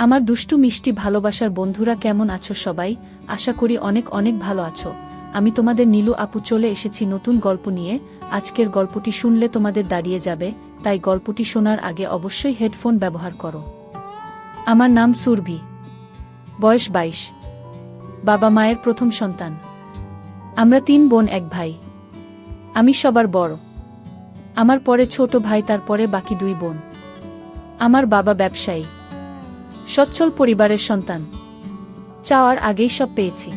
আমার দুষ্টু মিষ্টি ভালোবাসার বন্ধুরা কেমন আছো সবাই? আশা করি অনেক অনেক ভালো আছো। আমি তোমাদের নীলু আপু চলে এসেছি নতুন গল্প নিয়ে। আজকের গল্পটি শুনলে তোমাদের দাঁড়িয়ে যাবে, তাই গল্পটি শোনার আগে অবশ্যই হেডফোন ব্যবহার করো। আমার নাম সুরভি, বয়স 22, বাবা মায়ের প্রথম সন্তান। আমরা 3 বোন 1 ভাই। আমি সবার বড়, আমার পরে ছোট ভাই, তারপরে বাকি 2 বোন। আমার বাবা ব্যবসায়ী, সচ্ছল পরিবারের সন্তান। চাওয়ার আগেই সব পেয়েছি।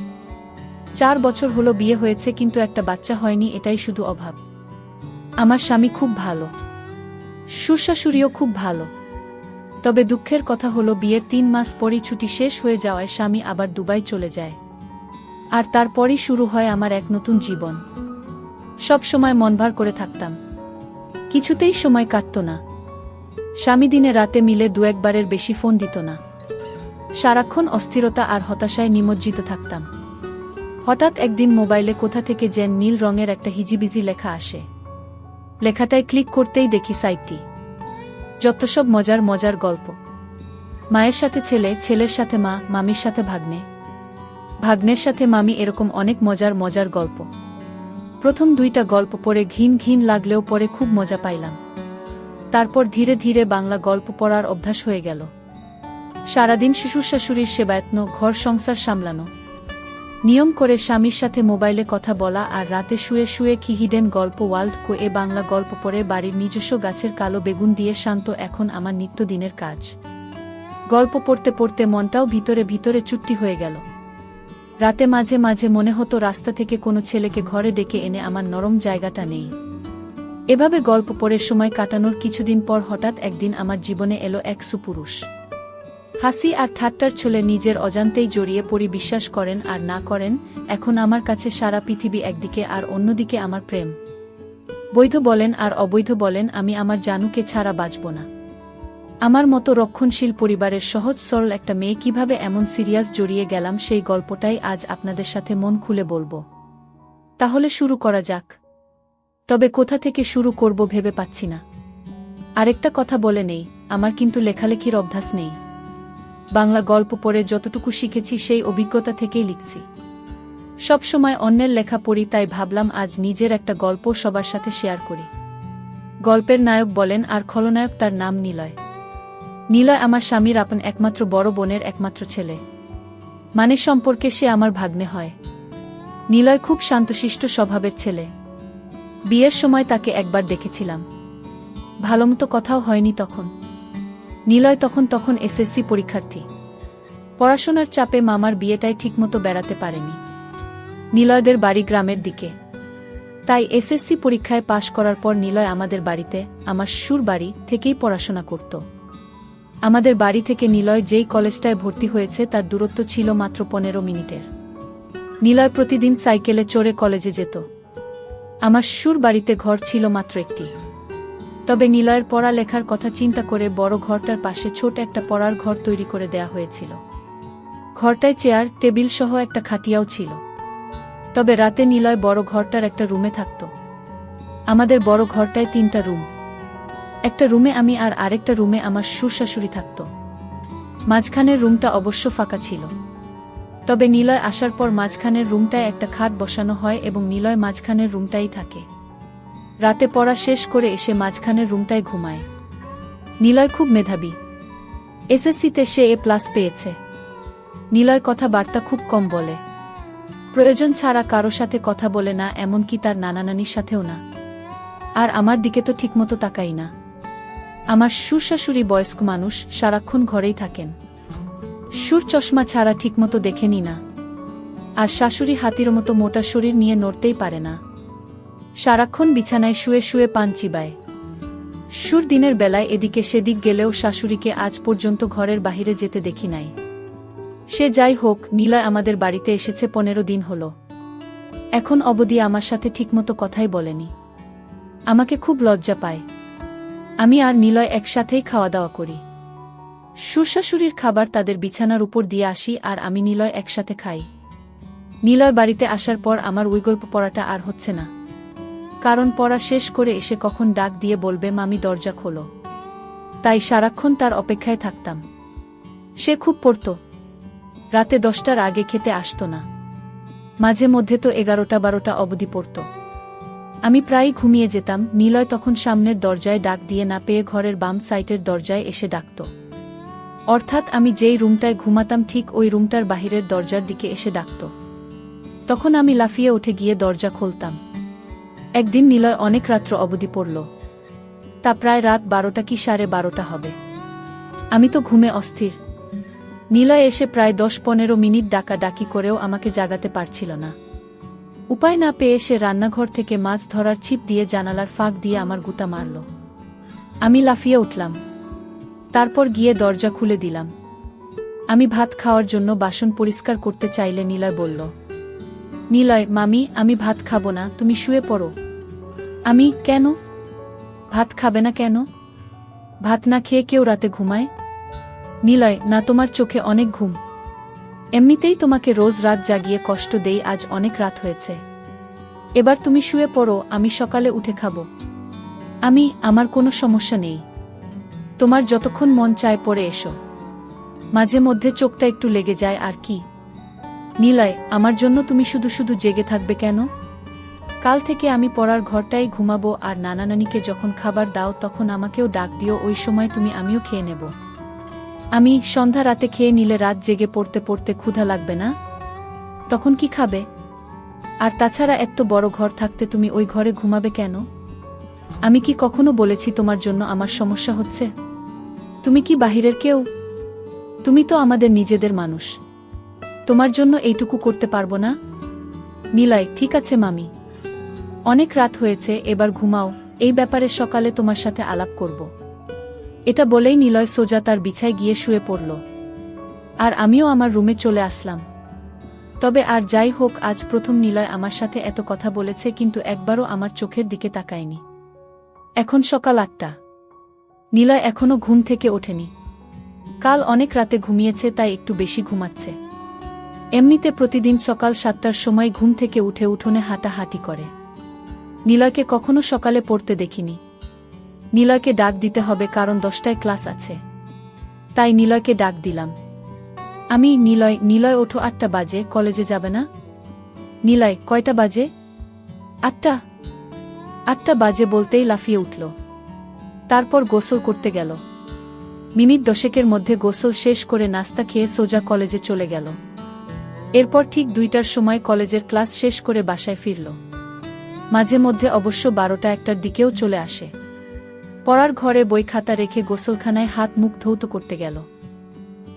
4 বছর হলো বিয়ে হয়েছে, কিন্তু একটা বাচ্চা হয়নি, এটাই শুধু অভাব। আমার স্বামী খুব ভালো, শ্বশুরশাশুড়িও খুব ভালো। তবে দুঃখের কথা হলো বিয়ের 3 মাস পরই ছুটি শেষ হয়ে যাওয়ায় স্বামী আবার দুবাই চলে যায়। আর তারপরই শুরু হয় আমার এক নতুন জীবন। সব সময় মন ভার করে থাকতাম, কিছুতেই সময় কাটতো না। স্বামী দিনে রাতে মিলে 2-1 বারের বেশি ফোন দিত না। সারাক্ষণ অস্থিরতা আর হতাশায় নিমজ্জিত থাকতাম। হঠাৎ একদিন মোবাইলে কোথা থেকে যেন নীল রঙের একটা হিজিবিজি লেখা আসে। লেখাটায় ক্লিক করতেই দেখি সাইটটি যত সব মজার মজার গল্প। মায়ের সাথে ছেলে, ছেলের সাথে মা, মামির সাথে ভাগ্নে, ভাগ্নের সাথে মামি, এরকম অনেক মজার মজার গল্প। প্রথম 2টা গল্প পড়ে ঘিন ঘিন লাগলেও পরে খুব মজা পাইলাম। তারপর ধীরে ধীরে বাংলা গল্প পড়ার অভ্যাস হয়ে গেল। সারাদিন শ্বশুর-শাশুড়ির সেবায়ত্ন, ঘর সংসার সামলানো, নিয়ম করে স্বামীর সাথে মোবাইলে কথা বলা, আর রাতে শুয়ে শুয়ে কি হিডেন গল্প ওয়ার্ল্ড কো এ বাংলা গল্প পড়ে বাড়ির নিজস্ব গাছের কালো বেগুন দিয়ে শান্ত এখন আমার নিত্যদিনের কাজ। গল্প পড়তে পড়তে মনটাও ভিতরে ভিতরে চুট্টি হয়ে গেল। রাতে মাঝে মাঝে মনে হতো রাস্তা থেকে কোনো ছেলেকে ঘরে ডেকে এনে আমার নরম জায়গাটা নেই। এভাবে গল্প পড়ে সময় কাটানোর কিছুদিন পর হঠাৎ একদিন আমার জীবনে এলো এক সুপুরুষ। হাসি আর ঠাট্টার ছলে নিজের অজান্তেই জড়িয়ে পড়ি। বিশ্বাস করেন আর না করেন, এখন আমার কাছে সারা পৃথিবী একদিকে আর অন্যদিকে আমার প্রেম। বৈধ বলেন আর অবৈধ বলেন, আমি আমার জানুকে ছাড়া বাঁচব না। আমার মতো রক্ষণশীল পরিবারের সহজ সরল একটা মেয়ে কিভাবে এমন সিরিয়াস জড়িয়ে গেলাম, সেই গল্পটাই আজ আপনাদের সাথে মন খুলে বলবো। তাহলে শুরু করা যাক। তবে কোথা থেকে শুরু করব ভেবে পাচ্ছি না। আরেকটা কথা বলে নেই, আমার কিন্তু লেখালেখির অভ্যাস নেই। বাংলা গল্প পড়ে যতটুকু শিখেছি সেই অভিজ্ঞতা থেকেই লিখছি। সব সময় অন্যের লেখা পড়ি, তাই ভাবলাম আজ নিজের একটা গল্প সবার সাথে শেয়ার করি। গল্পের নায়ক বলেন আর খলনায়ক, তার নাম নিলয়। নিলয় আমার স্বামীর আপন একমাত্র বড় বোনের একমাত্র ছেলে, মানে সম্পর্কে সে আমার ভাগ্নে হয়। নিলয় খুব শান্তশিষ্ট স্বভাবের ছেলে। বিয়ের সময় তাকে একবার দেখেছিলাম, ভালোমতো কথাও হয়নি তখন। নিলয় তখন এসএসসি পরীক্ষার্থী। পড়াশোনার চাপে মামার বিয়েটাই ঠিকমতো বেড়াতে পারেনি। নিলয়দের বাড়ি গ্রামের দিকে, তাই এসএসসি পরীক্ষায় পাশ করার পর নিলয় আমাদের বাড়িতে, আমার শ্বশুর বাড়ি থেকেই পড়াশোনা করত। আমাদের বাড়ি থেকে নিলয় যেই কলেজটায় ভর্তি হয়েছে তার দূরত্ব ছিল মাত্র 15 মিনিটের। নিলয় প্রতিদিন সাইকেলে চড়ে কলেজে যেত। আমার শ্বশুর বাড়িতে ঘর ছিল মাত্র একটি। তবে নিলয়ের পড়ালেখার কথা চিন্তা করে বড় ঘরটার পাশে ছোট একটা পড়ার ঘর তৈরি করে দেয়া হয়েছিল। ঘরটায় চেয়ার টেবিল সহ একটা খাটিয়াও ছিল। তবে রাতে নিলয় বড় ঘরটার একটা রুমে থাকত। আমাদের বড় ঘরটায় 3টা রুম। একটা রুমে আমি আর আরেকটা রুমে আমার শ্বশুর-শাশুড়ি থাকত। মাঝখানের রুমটা অবশ্য ফাঁকা ছিল। তবে নিলয় আসার পর মাঝখানের রুমটায় একটা খাট বসানো হয় এবং নিলয় মাঝখানের রুমটাই থাকে। রাতে পড়া শেষ করে এসে মাঝখানের রুমটায় ঘুমায়। নিলয় খুব মেধাবী, এসএসসিতে সে A+ পেয়েছে। নিলয় কথাবার্তা খুব কম বলে, প্রয়োজন ছাড়া কারো সাথে কথা বলে না, এমনকি তার নানা নানির সাথেও না। আর আমার দিকে তো ঠিকমতো তাকাই না। আমার শ্বশুর-শাশুড়ি বয়স্ক মানুষ, সারাক্ষণ ঘরেই থাকেন। শ্বশুর চশমা ছাড়া ঠিকমতো দেখেনি না। আর শাশুড়ি হাতির মতো মোটা শরীর নিয়ে নড়তেই পারে না, সারাক্ষণ বিছানায় শুয়ে শুয়ে পান চিবায়। শ্বশুর দিনের বেলায় এদিকে সেদিক গেলেও শাশুড়িকে আজ পর্যন্ত ঘরের বাহিরে যেতে দেখি নাই। সে যাই হোক, নিলয় আমাদের বাড়িতে এসেছে 15 দিন হলো। এখন অবধি আমার সাথে ঠিকমতো কথাই বলেনি। আমাকে খুব লজ্জা পায়। আমি আর নিলয় একসাথেই খাওয়া দাওয়া করি। শ্বশুর-শাশুড়ির খাবার তাদের বিছানার উপর দিয়ে আসি আর আমি নিলয় একসাথে খাই। নিলয় বাড়িতে আসার পর আমার ওই গল্প পড়াটা আর হচ্ছে না। কারণ পড়া শেষ করে এসে কখন ডাক দিয়ে বলবে মামি দরজা খোলো। তাই সারাক্ষণ তার অপেক্ষায় থাকতাম। সে খুব পড়ত। রাতে 10টার আগে খেতে আসত না। মাঝে মধ্যে তো 11টা-12টা অবধি পড়ত। আমি প্রায়ই ঘুমিয়ে যেতাম। নিলয় তখন সামনের দরজায় ডাক দিয়ে না পেয়ে ঘরের বাম সাইটের দরজায় এসে ডাকত। অর্থাৎ আমি যেই রুমটায় ঘুমাতাম ঠিক ওই রুমটার বাহিরের দরজার দিকে এসে ডাকত। তখন আমি লাফিয়ে উঠে গিয়ে দরজা খুলতাম। একদিন নিলয় অনেক রাত্র অবধি পড়ল। তা প্রায় রাত 12টা কি 12:30 হবে। আমি তো ঘুমে অস্থির। নিলয় এসে প্রায় 10-15 মিনিট ডাকাডাকি করেও আমাকে জাগাতে পারছিল না। উপায় না পেয়ে সে রান্নাঘর থেকে মাছ ধরার ছিপ দিয়ে জানালার ফাঁক দিয়ে আমার গুতা মারল। আমি লাফিয়ে উঠলাম। তারপর গিয়ে দরজা খুলে দিলাম। আমি ভাত খাওয়ার জন্য বাসন পরিষ্কার করতে চাইলে নিলয় বলল, নিলয় মামি, আমি ভাত খাবো না, তুমি শুয়ে পড়ো। আমি, কেন? ভাত খাবে না কেন? ভাত না খেয়ে কেউ রাতে ঘুমায়? নিলয়, না, তোমার চোখে অনেক ঘুম। এমনিতেই তোমাকে রোজ রাত জাগিয়ে কষ্ট দেই, আজ অনেক রাত হয়েছে। এবার তুমি শুয়ে পড়ো, আমি সকালে উঠে খাবো। আমার কোনো সমস্যা নেই। তোমার যতক্ষণ মন চায় পড়ে এসো। মাঝে মধ্যে চোখটা একটু লেগে যায় আর কি। নিলয়, আমার জন্য তুমি শুধু শুধু জেগে থাকবে কেন? কাল থেকে আমি পড়ার ঘরটাই ঘুমাবো, আর নানা নানিকে যখন খাবার দাও তখন আমাকেও ডাক দিও, ওই সময় আমিও খেয়ে নেব। সন্ধ্যা রাতে খেয়ে নিলে রাত জেগে পড়তে পড়তে ক্ষুধা লাগবে না? তখন কি খাবে? আর তাছাড়া এত বড় ঘর থাকতে তুমি ওই ঘরে ঘুমাবে কেন? আমি কি কখনো বলেছি তোমার জন্য আমার সমস্যা হচ্ছে? তুমি কি বাহিরের কেউ? তুমি তো আমাদের নিজেদের মানুষ। তোমার জন্য এইটুকু করতে পারবো না? নিলয়, ঠিক আছে মামি, অনেক রাত হয়েছে, এবার ঘুমাও। এই ব্যাপারে সকালে তোমার সাথে আলাপ করব। এটা বলেই নিলয় সোজা তার বিছায় গিয়ে শুয়ে পড়ল। আর আমিও আমার রুমে চলে আসলাম। তবে আর যাই হোক, আজ প্রথম নিলয় আমার সাথে এত কথা বলেছে, কিন্তু একবারও আমার চোখের দিকে তাকায়নি। এখন সকাল 8টা। নিলয় এখনো ঘুম থেকে ওঠেনি। কাল অনেক রাতে ঘুমিয়েছে, তাই একটু বেশি ঘুমাচ্ছে। এমনিতে প্রতিদিন সকাল 7টার সময় ঘুম থেকে উঠে উঠোনে হাঁটাহাঁটি করে। নিলয়কে কখনো সকালে পড়তে দেখিনি। নিলয়কে ডাক দিতে হবে, কারণ 10টায় ক্লাস আছে। তাই নিলয়কে ডাক দিলাম। নিলয় ওঠো, 8টা বাজে, কলেজে যাবে না? নিলয়, কয়টা বাজে? 8টা। 8টা বাজে বলতেই লাফিয়ে উঠল। তারপর গোসল করতে গেল। মিনিট 10-এর মধ্যে গোসল শেষ করে নাস্তা খেয়ে সোজা কলেজে চলে গেল। এরপর ঠিক 2টার সময় কলেজের ক্লাস শেষ করে বাসায় ফিরল। মাঝে মধ্যে অবশ্য 12টা-1টার দিকেও চলে আসে। পড়ার ঘরে বই খাতা রেখে গোসলখানায় হাত মুখ ধৌত করতে গেল।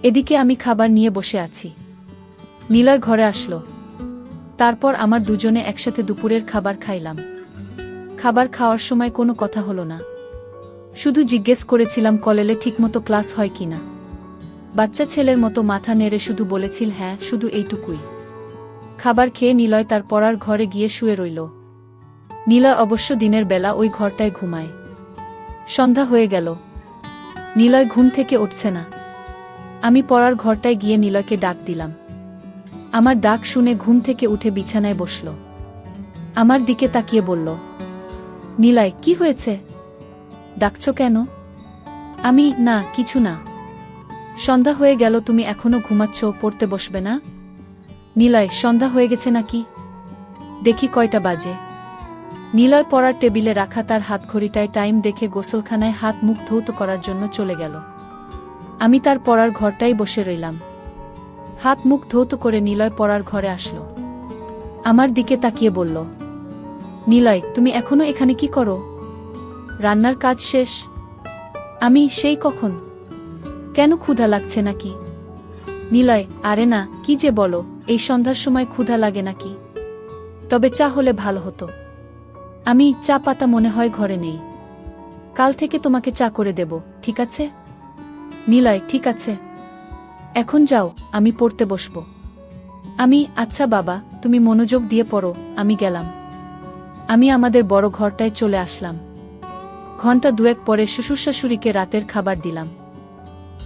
এদিকে আমি খাবার নিয়ে বসে আছি। নিলয় ঘরে আসলো। তারপর আমার দুজনে একসাথে দুপুরের খাবার খাইলাম। খাবার খাওয়ার সময় কোনো কথা হলো না। শুধু জিজ্ঞেস করেছিলাম কলেজে ঠিকমতো ক্লাস হয় কিনা। বাচ্চা ছেলের মতো মাথা নেড়ে শুধু বলেছিল হ্যাঁ, শুধু এইটুকুই। খাবার খেয়ে নিলয় তার পড়ার ঘরে গিয়ে শুয়ে রইল। নিলয় অবশ্য দিনের বেলা ওই ঘরটায় ঘুমায়। সন্ধ্যা হয়ে গেল। নিলয় ঘুম থেকে উঠছে না। আমি পড়ার ঘরটায় গিয়ে নিলয়কে ডাক দিলাম। আমার ডাক শুনে ঘুম থেকে উঠে বিছানায় বসল। আমার দিকে তাকিয়ে বলল, নিলয়, কি হয়েছে? ডাকছ কেন? না, কিছু না। সন্ধ্যা হয়ে গেল, তুমি এখনো ঘুমাচ্ছ, পড়তে বসবে না? নিলয়, সন্ধ্যা হয়ে গেছে নাকি? দেখি কয়টা বাজে। নিলয় পড়ার টেবিলে রাখা তার হাতঘড়িটায় টাইম দেখে গোসলখানায় হাত মুখ ধৌত করার জন্য চলে গেল। আমি তার পড়ার ঘরটাই বসে রইলাম। হাত মুখ ধৌত করে নিলয় পড়ার ঘরে আসলো। আমার দিকে তাকিয়ে বলল, নিলয়, তুমি এখনো এখানে কি করো? রান্নার কাজ শেষ? সেই কখন। কেন, ক্ষুধা লাগছে নাকি? নিলয়, আরে না, কি যে বলো, এই সন্ধ্যার সময় ক্ষুধা লাগে নাকি? তবে চা হলে ভালো হতো। চা পাতা মনে হয় ঘরে নেই। কাল থেকে তোমাকে চা করে দেব, ঠিক আছে? নিলয়, ঠিক আছে। এখন যাও, আমি পড়তে বসব। আচ্ছা বাবা, তুমি মনোযোগ দিয়ে পড়ো, আমি গেলাম। আমাদের বড় ঘরটায় চলে আসলাম। ঘণ্টা 2 পরে শ্বশুরশাশুড়িকে রাতের খাবার দিলাম।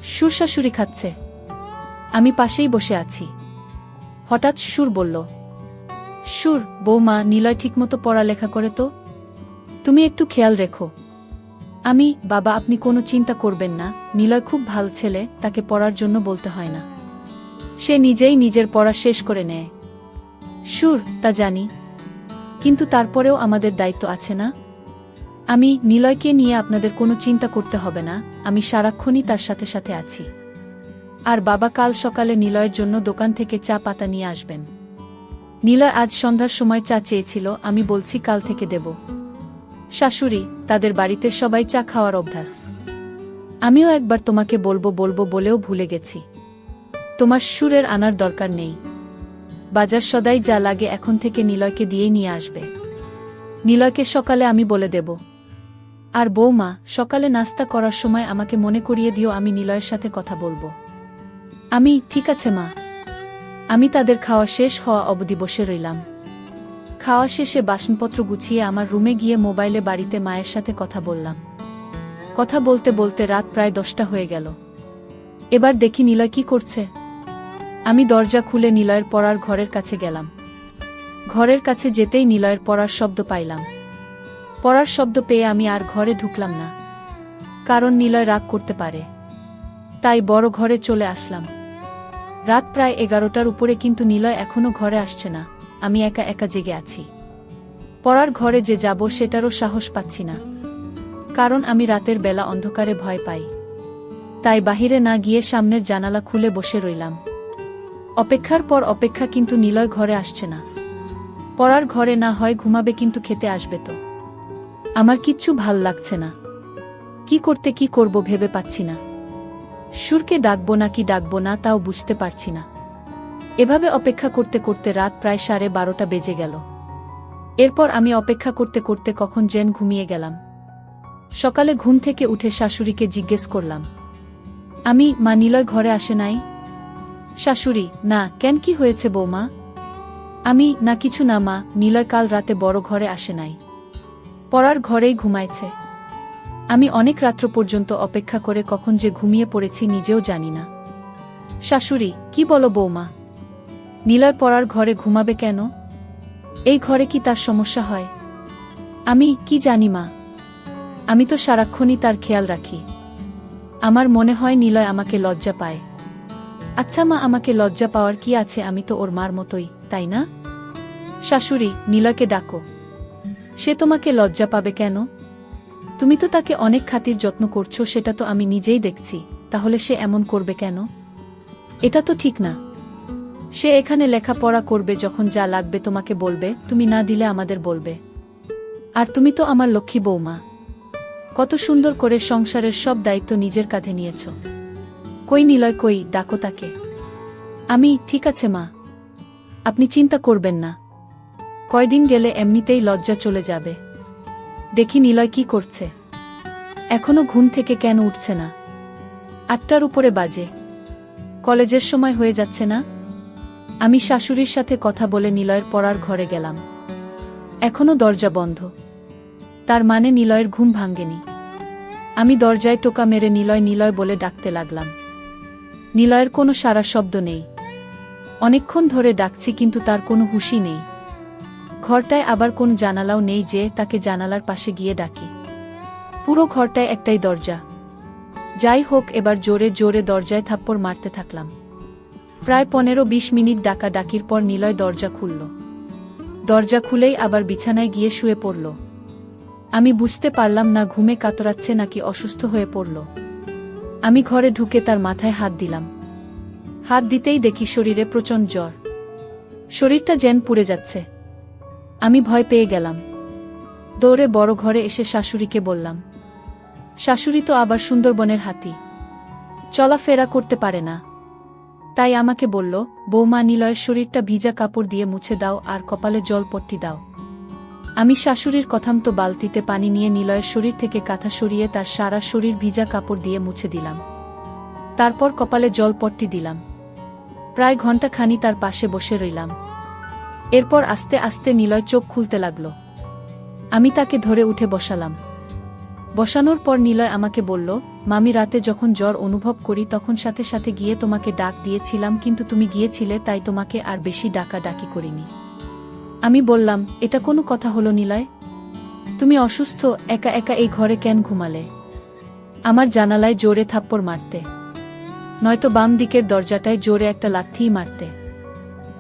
শ্বশুরশাশুড়ি খাচ্ছে। আমি পাশেই বসে আছি। হঠাৎ শ্বশুর বলল, বৌমা, নিলয় ঠিকমতো পড়ালেখা করে তো? তুমি একটু খেয়াল রেখো। বাবা আপনি কোনো চিন্তা করবেন না, নিলয় খুব ভালো ছেলে, তাকে পড়ার জন্য বলতে হয় না। সে নিজেই নিজের পড়া শেষ করে নেয়। সুর, তা জানি, কিন্তু তারপরেও আমাদের দায়িত্ব আছে না? নিলয়কে নিয়ে আপনাদের কোনো চিন্তা করতে হবে না, আমি সারাক্ষণই তার সাথে সাথে আছি। আর বাবা কাল সকালে নিলয়ের জন্য দোকান থেকে চা পাতা নিয়ে আসবেন। নিলয় আজ সন্ধ্যার সময় চা চেয়েছিল, আমি বলছি কাল থেকে দেব। শাশুড়ি, তাদের বাড়িতে সবাই চা খাওয়ার অভ্যাস। আমিও একবার তোমাকে বলবো বলবো বলেও ভুলে গেছি। তোমার সুরের আনার দরকার নেই। বাজার সদাই যা লাগে এখন থেকে নিলয়কে দিয়েই নিয়ে আসবে। নিলয়কে সকালে আমি বলে দেব। আর বৌমা, সকালে নাস্তা করার সময় আমাকে মনে করিয়ে দিও, আমি নিলয়ের সাথে কথা বলবো। ঠিক আছে মা। আমি তাদের খাওয়া শেষ হওয়া অবধি বসে রইলাম। খাওয়া শেষে বাসনপত্র গুছিয়ে আমার রুমে গিয়ে মোবাইলে বাড়িতে মায়ের সাথে কথা বললাম। কথা বলতে বলতে রাত প্রায় 10টা হয়ে গেল। এবার দেখি নিলয় কি করছে। আমি দরজা খুলে নিলয়ের পড়ার ঘরের কাছে গেলাম। ঘরের কাছে যেতেই নিলয়ের পড়ার শব্দ পাইলাম। পড়ার শব্দ পেয়ে আমি আর ঘরে ঢুকলাম না, কারণ নিলয় রাগ করতে পারে। তাই বড় ঘরে চলে আসলাম। রাত প্রায় 11টার উপরে, কিন্তু নিলয় এখনো ঘরে আসছে না। আমি একা একা জেগে আছি। পড়ার ঘরে যে যাব সেটারও সাহস পাচ্ছি না, কারণ আমি রাতের বেলা অন্ধকারে ভয় পাই। তাই বাহিরে না গিয়ে সামনের জানালা খুলে বসে রইলাম। অপেক্ষার পর অপেক্ষা, কিন্তু নিলয় ঘরে আসছে না। পড়ার ঘরে না হয় ঘুমাবে, কিন্তু খেতে আসবে তো? আমার কিচ্ছু ভাল লাগছে না। কি করব ভেবে পাচ্ছি না। সুরকে ডাকবো নাকি ডাকবো না তাও বুঝতে পারছি না। এভাবে অপেক্ষা করতে করতে রাত প্রায় 12:30 বেজে গেল। এরপর আমি অপেক্ষা করতে করতে কখন যেন ঘুমিয়ে গেলাম। সকালে ঘুম থেকে উঠে শাশুড়িকে জিজ্ঞেস করলাম, মা নিলয় ঘরে আসে নাই? শাশুড়ি, না, কেন, কি হয়েছে বৌমা? না কিছু না মা, নিলয় কাল রাতে বড় ঘরে আসে নাই, পড়ার ঘরেই ঘুমাইছে। আমি অনেক রাত্র পর্যন্ত অপেক্ষা করে কখন যে ঘুমিয়ে পড়েছি নিজেও জানি না। শাশুড়ি, কি বলো বৌমা? নিলয় পড়ার ঘরে ঘুমাবে কেন? এই ঘরে কি তার সমস্যা হয়? কি জানি মা, আমি তো সারাক্ষণই তার খেয়াল রাখি। আমার মনে হয় নিলয় আমাকে লজ্জা পায়। আচ্ছা মা, আমাকে লজ্জা পাওয়ার কি আছে? আমি তো ওর মার মতোই, তাই না? শাশুড়ি, নিলয়কে ডাকো। সে তোমাকে লজ্জা পাবে কেন? তুমি তো তাকে অনেক খাতির যত্ন করছো, সেটা তো আমি নিজেই দেখছি। তাহলে সে এমন করবে কেন? এটা তো ঠিক না। সে এখানে লেখাপড়া করবে, যখন যা লাগবে তোমাকে বলবে, তুমি না দিলে আমাদের বলবে। আর তুমি তো আমার লক্ষ্মী বৌমা, কত সুন্দর করে সংসারের সব দায়িত্ব নিজের কাঁধে নিয়েছ। কই নিলয়, কই, ডাকো তাকে। ঠিক আছে মা, আপনি চিন্তা করবেন না, কয়দিন গেলে এমনিতেই লজ্জা চলে যাবে। দেখি নিলয় কি করছে। এখনো ঘুম থেকে কেন উঠছে না? 8টার উপরে বাজে, কলেজের সময় হয়ে যাচ্ছে না? আমি শাশুড়ির সাথে কথা বলে নিলয়ের পড়ার ঘরে গেলাম। এখনো দরজা বন্ধ, তার মানে নিলয়ের ঘুম ভাঙ্গেনি। আমি দরজায় টোকা মেরে নিলয় নিলয় বলে ডাকতে লাগলাম। নিলয়ের কোনো সাড়া শব্দ নেই। অনেকক্ষণ ধরে ডাকছি, কিন্তু তার কোনো হুঁশই নেই। ঘরটায় আবার কোন জানালাও নেই যে তাকে জানালার পাশে গিয়ে ডাকি। পুরো ঘরটায় একটাই দরজা। যাই হোক, এবার জোরে জোরে দরজায় থাপ্পড় মারতে থাকলাম। প্রায় 15-20 মিনিট ডাকা ডাকির পর নিলয় দরজা খুলল। দরজা খুলেই আবার বিছানায় গিয়ে শুয়ে পড়ল। আমি বুঝতে পারলাম না ঘুমে কাতরাচ্ছে নাকি অসুস্থ হয়ে পড়ল। আমি ঘরে ঢুকে তার মাথায় হাত দিলাম। হাত দিতেই দেখি শরীরে প্রচণ্ড জ্বর, শরীরটা যেন পুড়ে যাচ্ছে। আমি ভয় পেয়ে গেলাম। দৌড়ে বড় ঘরে এসে শাশুড়িকে বললাম। শাশুড়ি তো আবার সুন্দরবনের হাতি, চলাফেরা করতে পারে না। তাই আমাকে বলল, বৌমা, নিলয়ের শরীরটা ভিজা কাপড় দিয়ে মুছে দাও আর কপালে জলপট্টি দাও। আমি শাশুড়ির কথামতো বালতিতে পানি নিয়ে নিলয়ের শরীর থেকে কাঁথা সরিয়ে তার সারা শরীর ভিজা কাপড় দিয়ে মুছে দিলাম। তারপর কপালে জলপট্টি দিলাম। প্রায় ঘণ্টাখানি তার পাশে বসে রইলাম। এরপর আস্তে আস্তে নিলয় চোখ খুলতে লাগল। আমি তাকে ধরে উঠে বসালাম। বসানোর পর নিলয় আমাকে বলল, মামি, রাতে যখন জ্বর অনুভব করি তখন সাথে সাথে গিয়ে তোমাকে ডাক দিয়েছিলাম, কিন্তু তুমি গিয়েছিলে, তাই তোমাকে আর বেশি ডাকাডাকি করিনি। আমি বললাম, এটা কোনো কথা হলো নিলয়? তুমি অসুস্থ, একা একা এই ঘরে কেন ঘুমালে? আমার জানালায় জোরে থাপ্পড় মারতে, নয়তো বাম দিকের দরজাটায় জোরে একটা লাথিই মারতে।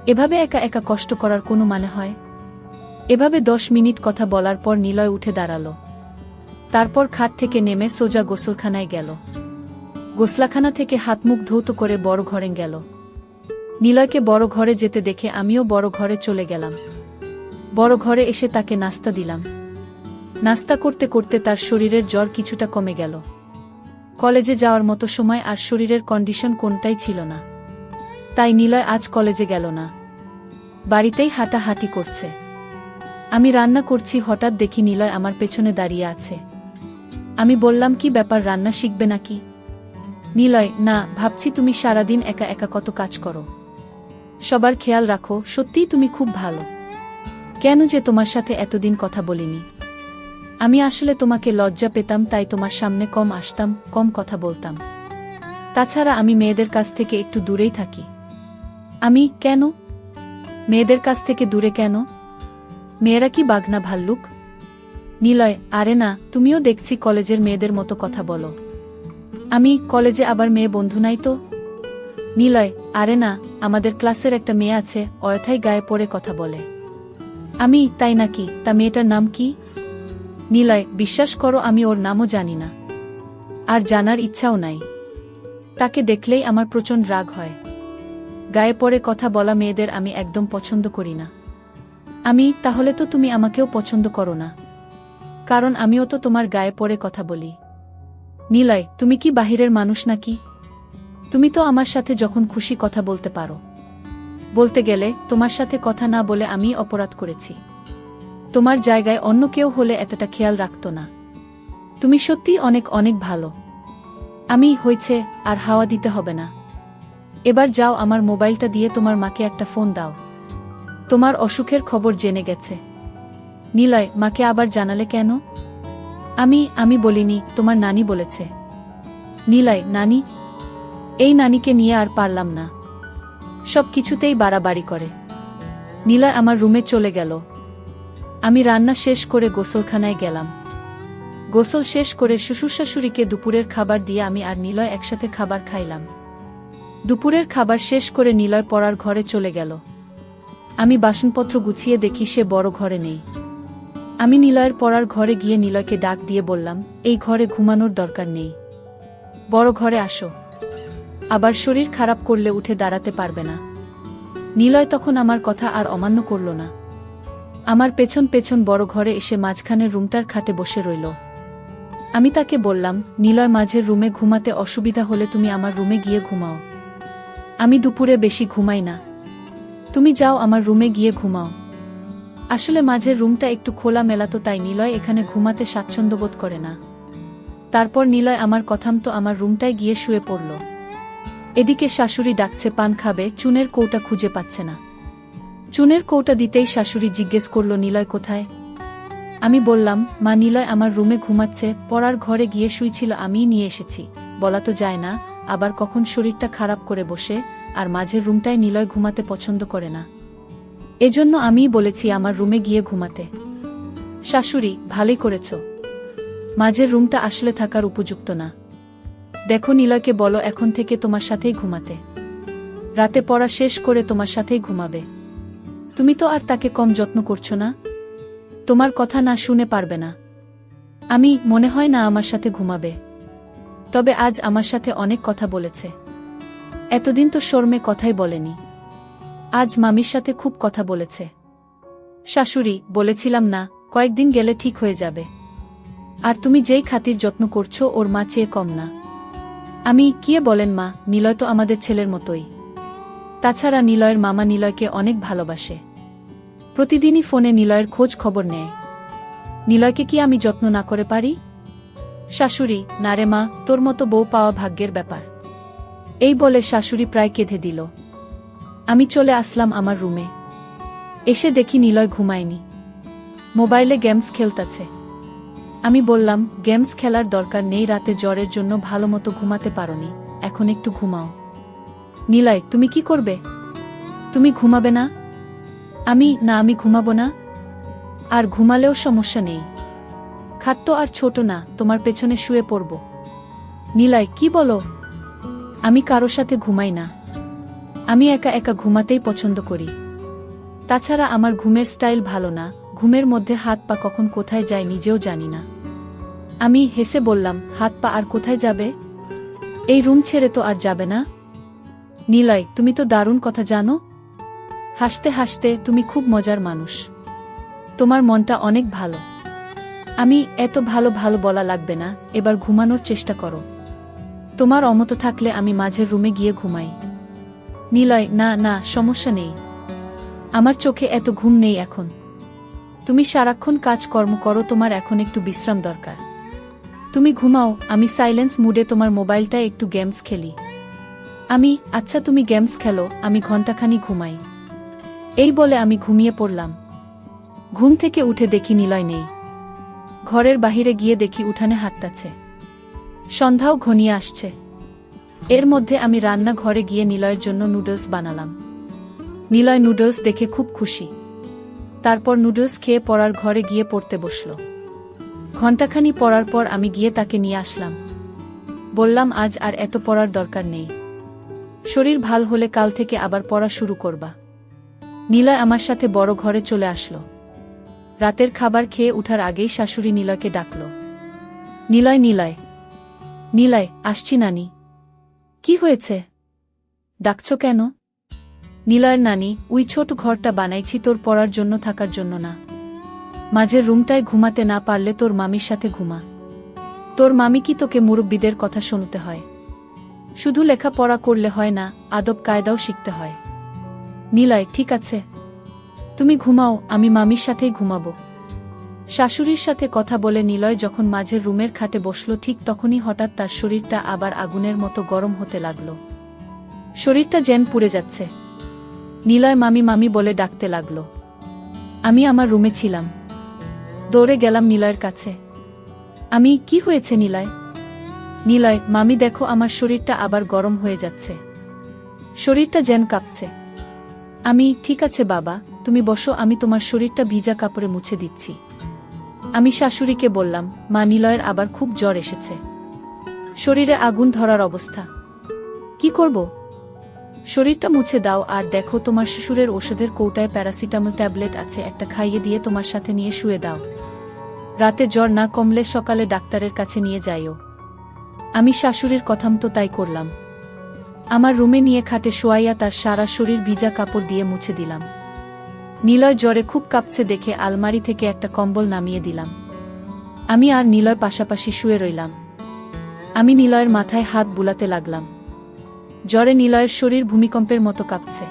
এভাবে একা একা কষ্ট করার কোনো মানে হয়? এভাবে 10 মিনিট কথা বলার পর নিলয় উঠে দাঁড়ালো। তারপর খাট থেকে নেমে সোজা গোসলখানায় গেল। গোসলাখানা থেকে হাত মুখ ধৌত করে বড় ঘরে গেল। নিলয়কে বড় ঘরে যেতে দেখে আমিও বড় ঘরে চলে গেলাম। বড় ঘরে এসে তাকে নাস্তা দিলাম। নাস্তা করতে করতে তার শরীরের জ্বর কিছুটা কমে গেল। কলেজে যাওয়ার মতো সময় আর শরীরের কন্ডিশন কোনটাই ছিল না। তাই নিলয় আজ কলেজে গেল না, বাড়িতেই হাঁটাহাঁটি করছে। আমি রান্না করছি, হঠাৎ দেখি নিলয় আমার পেছনে দাঁড়িয়ে আছে। আমি বললাম, কি ব্যাপার, রান্না শিখবে নাকি? নিলয়, না, ভাবছি তুমি সারাদিন একা একা কত কাজ করো, সবার খেয়াল রাখো, সত্যিই তুমি খুব ভালো। কেন যে তোমার সাথে এতদিন কথা বলিনি? আমি আসলে তোমাকে লজ্জা পেতাম, তাই তোমার সামনে কম আসতাম, কম কথা বলতাম। তাছাড়া আমি মেয়েদের কাছ থেকে একটু দূরেই থাকি। আমি কেন? মেয়েদের কাছ থেকে দূরে কেন? মেয়েরা কি বাঘনা ভাল্লুক? নিলয়, আরে না, তুমিও দেখছি কলেজের মেয়েদের মতো কথা বলো। আমি কলেজে আবার মেয়ে বন্ধু নাই তো? নিলয়, আরে না, আমাদের ক্লাসের একটা মেয়ে আছে, অযথাই গায়ে পড়ে কথা বলে। আমি, তাই নাকি? তা মেয়েটার নাম কি? নিলয়, বিশ্বাস করো আমি ওর নামও জানি না, আর জানার ইচ্ছাও নাই। তাকে দেখলেই আমার প্রচণ্ড রাগ হয়। গায়ে পড়ে কথা বলা মেয়েদের আমি একদম পছন্দ করি না। আমি, তাহলে তো তুমি আমাকেও পছন্দ করো না, কারণ আমিও তো তোমার গায়ে পড়ে কথা বলি। নিলয়, তুমি কি বাহিরের মানুষ নাকি? তুমি তো আমার সাথে যখন খুশি কথা বলতে পারো। বলতে গেলে তোমার সাথে কথা না বলে আমি অপরাধ করেছি। তোমার জায়গায় অন্য কেউ হলে এতটা খেয়াল রাখতো না। তুমি সত্যিই অনেক অনেক ভালো। আমি, হয়েছে, আর হাওয়া দিতে হবে না। এবার যাও, আমার মোবাইলটা দিয়ে তোমার মাকে একটা ফোন দাও। তোমার অসুখের খবর জেনে গেছে। নিলয়, মাকে আবার জানালে কেন? আমি বলিনি, তোমার নানি বলেছে। নিলয়, নানি? এই নানিকে নিয়ে আর পারলাম না, সব কিছুতেই বাড়াবাড়ি করে। নিলয় আমার রুমে চলে গেল। আমি রান্না শেষ করে গোসলখানায় গেলাম। গোসল শেষ করে শ্বশুর-শাশুড়িকে দুপুরের খাবার দিয়ে আমি আর নিলয় একসাথে খাবার খাইলাম। দুপুরের খাবার শেষ করে নিলয় পড়ার ঘরে চলে গেল। আমি বাসনপত্র গুছিয়ে দেখি সে বড় ঘরে নেই। আমি নিলয়ের পড়ার ঘরে গিয়ে নিলয়কে ডাক দিয়ে বললাম, এই ঘরে ঘুমানোর দরকার নেই, বড় ঘরে আসো। আবার শরীর খারাপ করলে উঠে দাঁড়াতে পারবে না। নিলয় তখন আমার কথা আর অমান্য করল না। আমার পেছন পেছন বড় ঘরে এসে মাঝখানের রুমটার খাটে বসে রইল। আমি তাকে বললাম, নিলয়, মাঝের রুমে ঘুমাতে অসুবিধা হলে তুমি আমার রুমে গিয়ে ঘুমাও। আমি দুপুরে বেশি ঘুমাই না, তুমি যাও আমার রুমে গিয়ে ঘুমাও। আসলে মাঝের রুমটা একটু খোলা মেলাতো, তাই নিলয় এখানে ঘুমাতে স্বাচ্ছন্দ্য বোধ করে না। তারপর নিলয় আমার কথামতো আমার রুমটায় গিয়ে শুয়ে পড়ল। এদিকে শাশুড়ি ডাকছে পান খাবে, চুনের কৌটা খুঁজে পাচ্ছে না। চুনের কৌটা দিতেই শাশুড়ি জিজ্ঞেস করল, নিলয় কোথায়? আমি বললাম, মা, নিলয় আমার রুমে ঘুমাচ্ছে, পড়ার ঘরে গিয়ে শুইছিল, আমিই নিয়ে এসেছি। বলা তো যায় না, আবার কখন শরীরটা খারাপ করে বসে, আর মাঝের রুমটায় নিলয় ঘুমাতে পছন্দ করে না। এজন্য আমিই বলেছি আমার রুমে গিয়ে ঘুমাতে। শাশুড়ি, ভালোই করেছ, মাঝের রুমটা আসলে থাকার উপযুক্ত না। দেখো, নিলয়কে বলো এখন থেকে তোমার সাথেই ঘুমাতে, রাতে পড়া শেষ করে তোমার সাথেই ঘুমাবে। তুমি তো আর তাকে কম যত্ন করছো না, তোমার কথা না শুনে পারবে না। আমি, মনে হয় না আমার সাথে ঘুমাবে, তবে আজ আমার সাথে অনেক কথা বলেছে। এতদিন তো শর্মে কথাই বলেনি, আজ মামির সাথে খুব কথা বলেছে। শাশুড়ি, বলেছিলাম না, কয়েকদিন গেলে ঠিক হয়ে যাবে। আর তুমি যেই খাতির যত্ন করছো, ওর মা চেয়ে কম না। আমি, কি বলেন মা, নিলয় তো আমাদের ছেলের মতোই। তাছাড়া নিলয়ের মামা নিলয়কে অনেক ভালোবাসে, প্রতিদিনই ফোনে নিলয়ের খোঁজ খবর নেয়। নিলয়কে কি আমি যত্ন না করে পারি? শাশুড়ি, না রে মা, তোর মতো বউ পাওয়া ভাগ্যের ব্যাপার। এই বলে শাশুড়ি প্রায় কেঁদে দিল। আমি চলে আসলাম আমার রুমে। এসে দেখি নিলয় ঘুমায়নি, মোবাইলে গেমস খেলতাছে। আমি বললাম, গেমস খেলার দরকার নেই, রাতে জ্বরের জন্য ভালোমতো ঘুমাতে পারোনি, এখন একটু ঘুমাও। নিলয়, তুমি কি করবে? তুমি ঘুমাবে না? আমি, না, আমি ঘুমাবো না। আর ঘুমালেও সমস্যা নেই, খাট তো আর ছোট না, তোমার পেছনে শুয়ে পড়ব। নিলয়, কি বলো? আমি কারো সাথে ঘুমাই না। আমি একা একা ঘুমাতেই পছন্দ করি। তাছাড়া আমার ঘুমের স্টাইল ভালো না, ঘুমের মধ্যে হাত পা কখন কোথায় যায় নিজেও জানি না। আমি হেসে বললাম, হাত পা আর কোথায় যাবে? এই রুম ছেড়ে তো আর যাবে না। নিলয়, তুমি তো দারুণ কথা জানো। হাসতে হাসতে, তুমি খুব মজার মানুষ। তোমার মনটা অনেক ভালো। আমি এত ভালো ভালো বলা লাগবে না, এবার ঘুমানোর চেষ্টা করো। তোমার অমত থাকলে আমি মাঝের রুমে গিয়ে ঘুমাই। নিলয়, না না, সমস্যা নেই। আমার চোখে এত ঘুম নেই এখন। তুমি সারাক্ষণ কাজকর্ম করো, তোমার এখন একটু বিশ্রাম দরকার। তুমি ঘুমাও, আমি সাইলেন্স মুডে তোমার মোবাইলটায় একটু গেমস খেলি। আচ্ছা তুমি গেমস খেলো, আমি ঘণ্টাখানি ঘুমাই। এই বলে আমি ঘুমিয়ে পড়লাম। ঘুম থেকে উঠে দেখি নিলয় নেই। ঘরের বাহিরে গিয়ে দেখি উঠানে হাঁটতাছে। সন্ধ্যাও ঘনিয়ে আসছে। এর মধ্যে আমি রান্না ঘরে গিয়ে নিলয়ের জন্য নুডলস বানালাম। নিলয় নুডলস দেখে খুব খুশি। তারপর নুডলস খেয়ে পড়ার ঘরে গিয়ে পড়তে বসল। ঘণ্টাখানি পড়ার পর আমি গিয়ে তাকে নিয়ে আসলাম। বললাম, আজ আর এত পড়ার দরকার নেই। শরীর ভাল হলে কাল থেকে আবার পড়া শুরু করবা। নিলয় আমার সাথে বড় ঘরে চলে আসলো। রাতের খাবার খেয়ে উঠার আগেই শাশুড়ি নিলয়কে ডাকল। নিলয়, নিলয়, নিলয়, আসছি নানি। কি হয়েছে? ডাকছ কেন? নিলয়ের নানি, ওই ছোট ঘরটা বানাইছি তোর পড়ার জন্য, থাকার জন্য না। মাঝের রুমটায় ঘুমাতে না পারলে তোর মামির সাথে ঘুমা। তোর মামি কি তোকে মুরব্বিদের কথা শুনতে হয়? শুধু লেখাপড়া করলে হয় না, আদব কায়দাও শিখতে হয়। নিলয়, ঠিক আছে, তুমি ঘুমাও, আমি মামির সাথেই ঘুমাবো। শাশুড়ির সাথে কথা বলে নিলয় যখন মাঝের রুমের খাটে বসল, ঠিক তখনই হঠাৎ তার শরীরটা আবার আগুনের মতো গরম হতে লাগল। শরীরটা যেন পুড়ে যাচ্ছে। নিলয় মামি মামি বলে ডাকতে লাগল। আমি আমার রুমে ছিলাম। দৌড়ে গেলাম নিলয়ের কাছে। কি হয়েছে নিলয়? নিলয়, মামি দেখো, আমার শরীরটা আবার গরম হয়ে যাচ্ছে। শরীরটা যেন কাঁপছে। ঠিক আছে বাবা, তুমি বসো, আমি তোমার শরীরটা ভিজা কাপড়ে মুছে দিচ্ছি। আমি শাশুড়িকে বললাম, মা, নিলয়ের আবার খুব জ্বর এসেছে। শরীরে আগুন ধরার অবস্থা। কি করব? শরীরটা মুছে দাও, আর দেখো তোমার শ্বশুরের ওষুধের কৌটায় প্যারাসিটামল ট্যাবলেট আছে, একটা খাইয়ে দিয়ে তোমার সাথে নিয়ে শুয়ে দাও। রাতে জ্বর না কমলে সকালে ডাক্তারের কাছে নিয়ে যাইও। আমি শাশুড়ির কথামতো তাই করলাম। আমার রুমে নিয়ে খাটে শোয়াইয়া তার সারা শরীর ভিজা কাপড় দিয়ে মুছে দিলাম। নিলয় জ্বরে খুব কাঁপছে দেখে আলমারি থেকে একটা কম্বল নামিয়ে দিলাম। আমি আর নিলয় পাশাপাশি শুয়ে রইলাম। আমি নিলয়ের মাথায় হাত বুলাতে লাগলাম। জ্বরে নিলয়ের শরীর ভূমিকম্পের মতো কাঁপছে।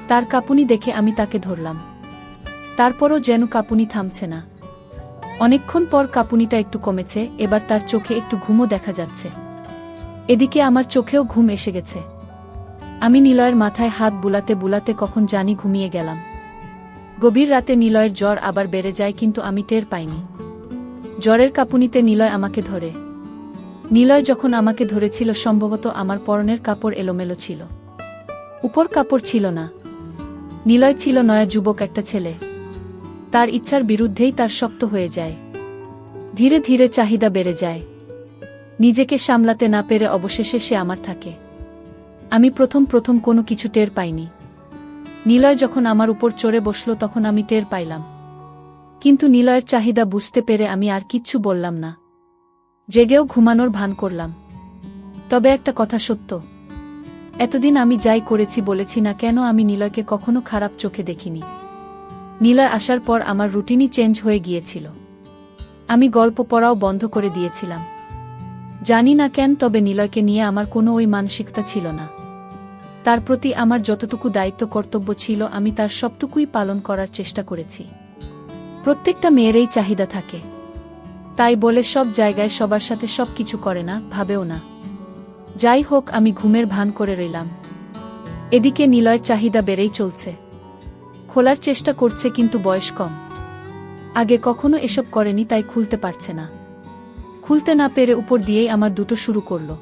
তার কাঁপুনি দেখে আমি তাকে ধরলাম। তারপরও যেন কাঁপুনি থামছে না। অনেকক্ষণ পর কাঁপুনিটা একটু কমেছে, এবার তার চোখে একটু ঘুমও দেখা যাচ্ছে। এদিকে আমার চোখেও ঘুম এসে গেছে। আমি নিলয়ের মাথায় হাত বুলাতে বুলাতে কখন জানি ঘুমিয়ে গেলাম। গভীর রাতে নিলয়ের জ্বর আবার বেড়ে যায়, কিন্তু আমি টের পাইনি। জ্বরের কাঁপুনিতে নিলয় আমাকে ধরে। নিলয় যখন আমাকে ধরেছিল, সম্ভবত আমার পরনের কাপড় এলোমেলো ছিল, উপর কাপড় ছিল না। নিলয় ছিল নয়া যুবক একটা ছেলে। তার ইচ্ছার বিরুদ্ধেই তার শক্ত হয়ে যায়। ধীরে ধীরে চাহিদা বেড়ে যায়। নিজেকে সামলাতে না পেরে অবশেষে সে আমার থাকে। আমি প্রথম প্রথম কোনো কিছু টের পাইনি। নিলয় যখন আমার উপর চড়ে বসল, তখন আমি টের পাইলাম। কিন্তু নিলয়ের চাহিদা বুঝতে পেরে আমি আর কিচ্ছু বললাম না। জেগেও ঘুমানোর ভান করলাম। তবে একটা কথা সত্য, এতদিন আমি যাই করেছি বলেছি না কেন, আমি নিলয়কে কখনো খারাপ চোখে দেখিনি। নিলয় আসার পর আমার রুটিনই চেঞ্জ হয়ে গিয়েছিল। আমি গল্প পড়াও বন্ধ করে দিয়েছিলাম। জানি না কেন, তবে নিলয়কে নিয়ে আমার কোনো ওই মানসিকতা ছিল না। তার প্রতি আমার যতটুকু দায়িত্ব কর্তব্য ছিল, আমি তার সবটুকুই পালন করার চেষ্টা করেছি। প্রত্যেকটা মেয়েরই চাহিদা থাকে, তাই বলে সব জায়গায় সবার সাথে সব কিছু করে না, ভাবেও না। যাই হোক, আমি ঘুমের ভান করে রইলাম। এদিকে নিলয়ের চাহিদা বেড়েই চলছে। খোলার চেষ্টা করছে, কিন্তু বয়স কম। আগে কখনো এসব করেনি, তাই খুলতে পারছে না। খুলতে না পেরে উপর দিয়েই আমার দুটো শুরু করলো।